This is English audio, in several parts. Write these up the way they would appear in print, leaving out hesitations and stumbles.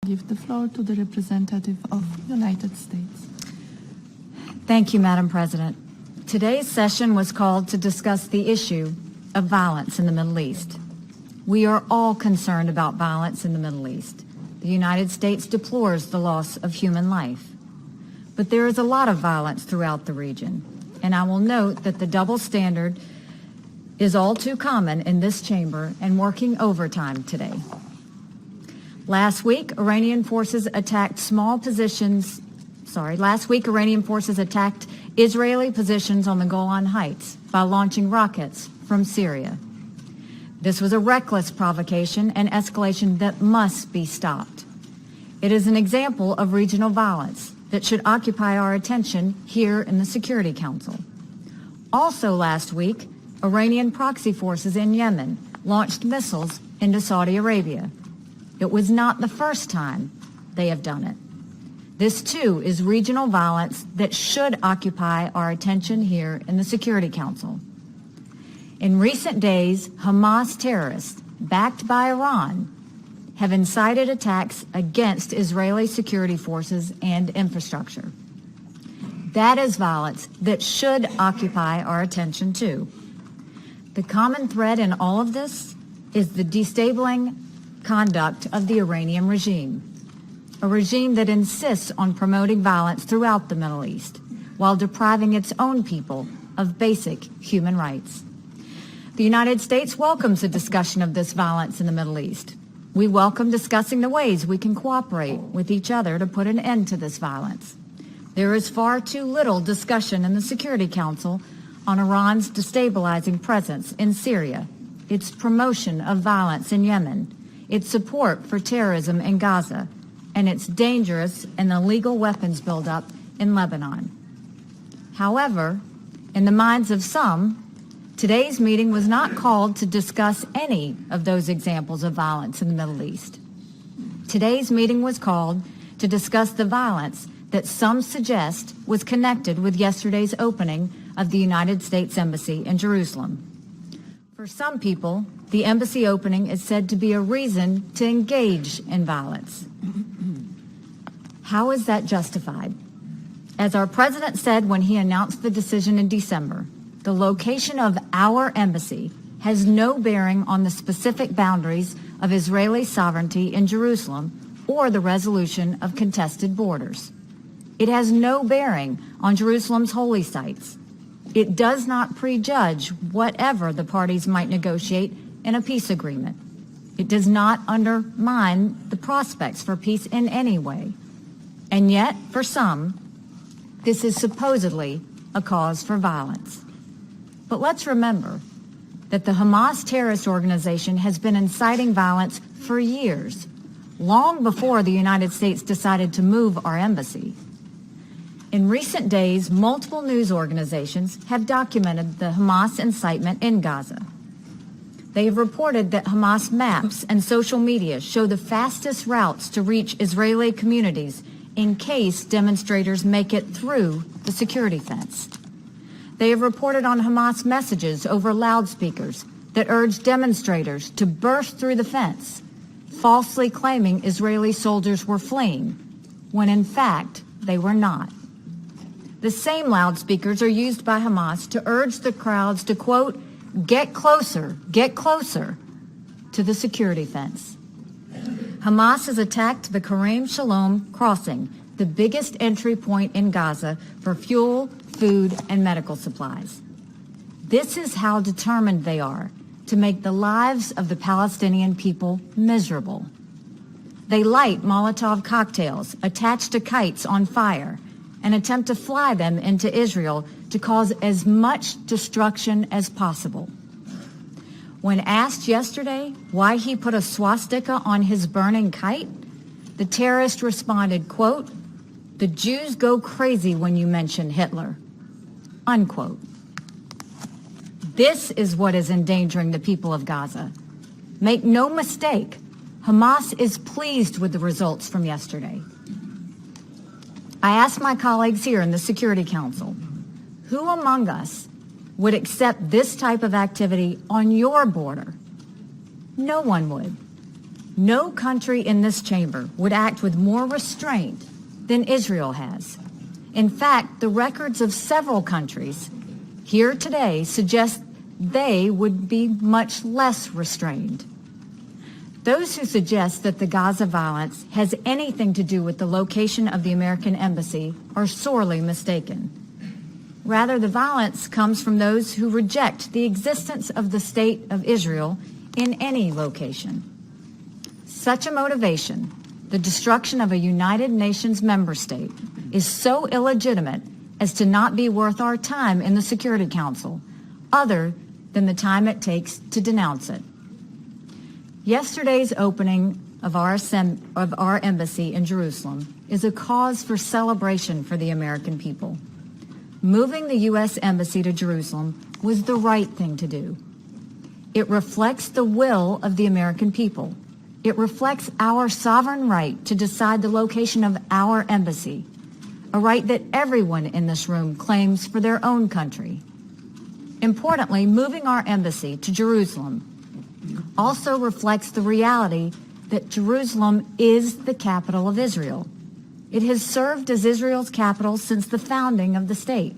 Give the floor to the representative of United States. Thank you, Madam President. Today's session was called to discuss the issue of violence in the Middle East. We are all concerned about violence in the Middle East. The United States deplores the loss of human life. But there is a lot of violence throughout the region, and I will note that the double standard is all too common in this chamber and working overtime today. Last week, Iranian forces attacked Israeli positions on the Golan Heights by launching rockets from Syria. This was a reckless provocation and escalation that must be stopped. It is an example of regional violence that should occupy our attention here in the Security Council. Also last week, Iranian proxy forces in Yemen launched missiles into Saudi Arabia. It was not the first time they have done it. This, too, is regional violence that should occupy our attention here in the Security Council. In recent days, Hamas terrorists, backed by Iran, have incited attacks against Israeli security forces and infrastructure. That is violence that should occupy our attention, too. The common thread in all of this is the destabilizing conduct of the Iranian regime, a regime that insists on promoting violence throughout the Middle East while depriving its own people of basic human rights. The United States welcomes a discussion of this violence in the Middle East. We welcome discussing the ways we can cooperate with each other to put an end to this violence. There is far too little discussion in the Security Council on Iran's destabilizing presence in Syria, its promotion of violence in Yemen, its support for terrorism in Gaza, and its dangerous and illegal weapons buildup in Lebanon. However, in the minds of some, today's meeting was not called to discuss any of those examples of violence in the Middle East. Today's meeting was called to discuss the violence that some suggest was connected with yesterday's opening of the United States Embassy in Jerusalem. For some people, the embassy opening is said to be a reason to engage in violence. How is that justified? As our president said when he announced the decision in December, the location of our embassy has no bearing on the specific boundaries of Israeli sovereignty in Jerusalem or the resolution of contested borders. It has no bearing on Jerusalem's holy sites. It does not prejudge whatever the parties might negotiate in a peace agreement. It does not undermine the prospects for peace in any way. And yet, for some, this is supposedly a cause for violence. But let's remember that the Hamas terrorist organization has been inciting violence for years, long before the United States decided to move our embassy. In recent days, multiple news organizations have documented the Hamas incitement in Gaza. They have reported that Hamas maps and social media show the fastest routes to reach Israeli communities in case demonstrators make it through the security fence. They have reported on Hamas messages over loudspeakers that urge demonstrators to burst through the fence, falsely claiming Israeli soldiers were fleeing, when in fact they were not. The same loudspeakers are used by Hamas to urge the crowds to, quote, get closer to the security fence. Hamas has attacked the Karem Shalom crossing, the biggest entry point in Gaza for fuel, food, and medical supplies. This is how determined they are to make the lives of the Palestinian people miserable. They light Molotov cocktails attached to kites on fire and attempt to fly them into Israel to cause as much destruction as possible. When asked yesterday why he put a swastika on his burning kite, the terrorist responded, quote, "The Jews go crazy when you mention Hitler," unquote. This is what is endangering the people of Gaza. Make no mistake, Hamas is pleased with the results from yesterday. I asked my colleagues here in the Security Council, who among us would accept this type of activity on your border? No one would. No country in this chamber would act with more restraint than Israel has. In fact, the records of several countries here today suggest they would be much less restrained. Those who suggest that the Gaza violence has anything to do with the location of the American embassy are sorely mistaken. Rather, the violence comes from those who reject the existence of the State of Israel in any location. Such a motivation, the destruction of a United Nations member state, is so illegitimate as to not be worth our time in the Security Council, other than the time it takes to denounce it. Yesterday's opening of our embassy in Jerusalem is a cause for celebration for the American people. Moving the U.S. Embassy to Jerusalem was the right thing to do. It reflects the will of the American people. It reflects our sovereign right to decide the location of our embassy, a right that everyone in this room claims for their own country. Importantly, moving our embassy to Jerusalem also reflects the reality that Jerusalem is the capital of Israel. It has served as Israel's capital since the founding of the state.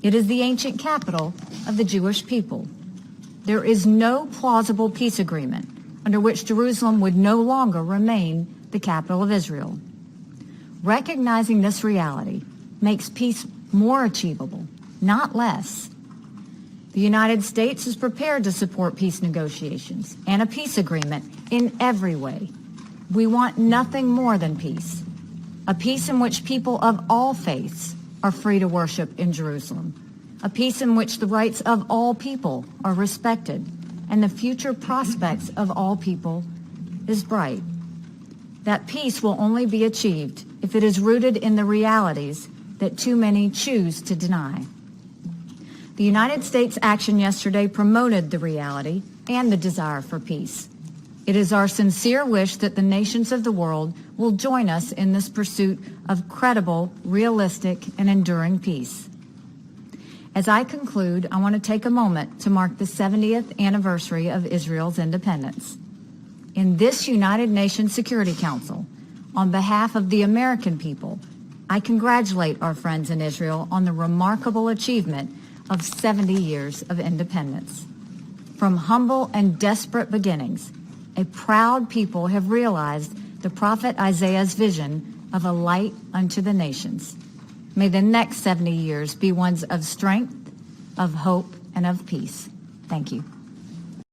It is the ancient capital of the Jewish people. There is no plausible peace agreement under which Jerusalem would no longer remain the capital of Israel. Recognizing this reality makes peace more achievable, not less. The United States is prepared to support peace negotiations and a peace agreement in every way. We want nothing more than peace, a peace in which people of all faiths are free to worship in Jerusalem, a peace in which the rights of all people are respected and the future prospects of all people is bright. That peace will only be achieved if it is rooted in the realities that too many choose to deny. The United States' action yesterday promoted the reality and the desire for peace. It is our sincere wish that the nations of the world will join us in this pursuit of credible, realistic, and enduring peace. As I conclude, I want to take a moment to mark the 70th anniversary of Israel's independence. In this United Nations Security Council, on behalf of the American people, I congratulate our friends in Israel on the remarkable achievement of 70 years of independence. From humble and desperate beginnings, a proud people have realized the prophet Isaiah's vision of a light unto the nations. May the next 70 years be ones of strength, of hope, and of peace. Thank you.